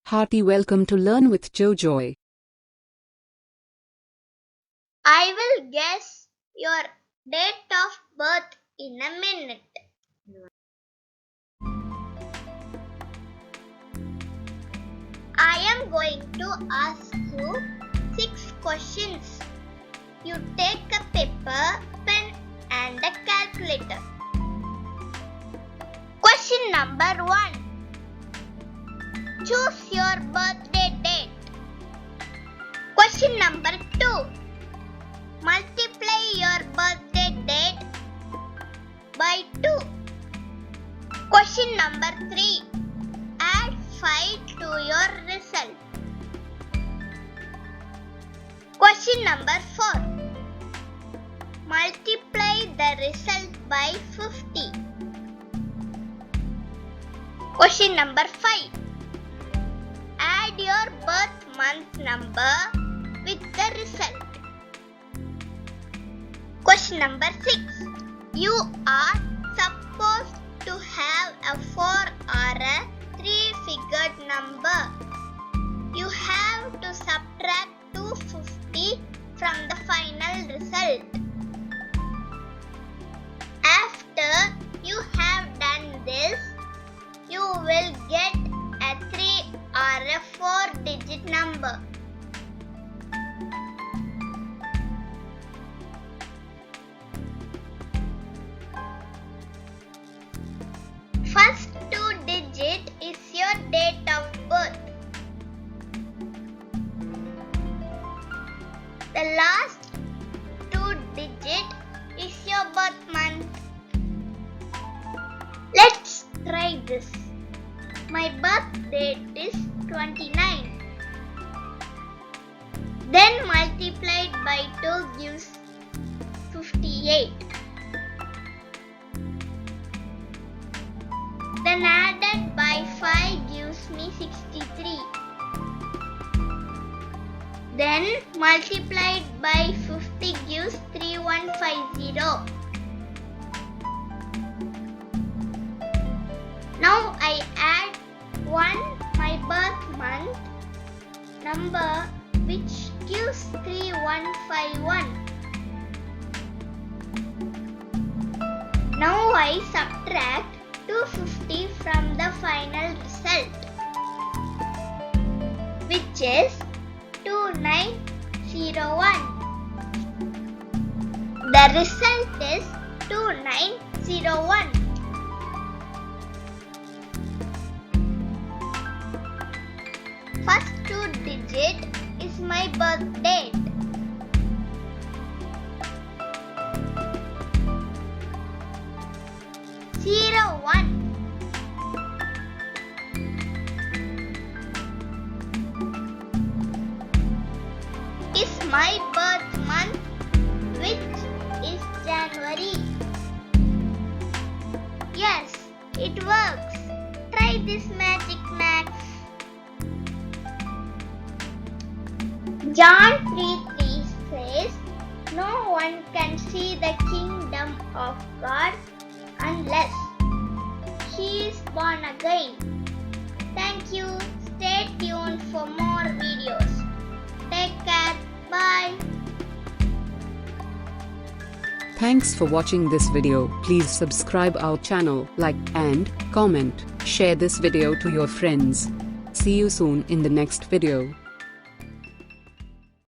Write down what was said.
Hearty welcome to Learn with JoJoy. I will guess your date of birth in a minute. I am going to ask you 6 questions. You take a paper, pen and a calculator. Question number 1. Choose your birthday date. Question number 2. Multiply your birthday date by 2. Question number 3. Add 5 to your result. Question number 4. Multiply the result by 50. Question number 5. Add your birth month number with the result. Question number 6. You are supposed to have a 4 or a 3-figured number. You have to subtract 250 from the final result. After you have done this, you will get a 3 or a 4-digit number. First 2 digit is your date of birth. The last 2 digit is your birth month. Let's try this. My birth date is 29. Then multiplied by 2 gives 58. Then added by 5 gives me 63. Then multiplied by 50 gives 3150. Now I add 1 my birth month number which gives 3151. Now I subtract 250 from the final result, which is 2901. The result is 2901. First 2 digit is my birth date. Zero one. Is my birth month, which is January. Yes, it works. Try this magic math. John 3:3 says, "No one can see the kingdom of God unless he is born again." Thank you. Stay tuned for more videos. Take care. Bye. Thanks for watching this video. Please subscribe our channel, like and comment. Share this video to your friends. See you soon in the next video.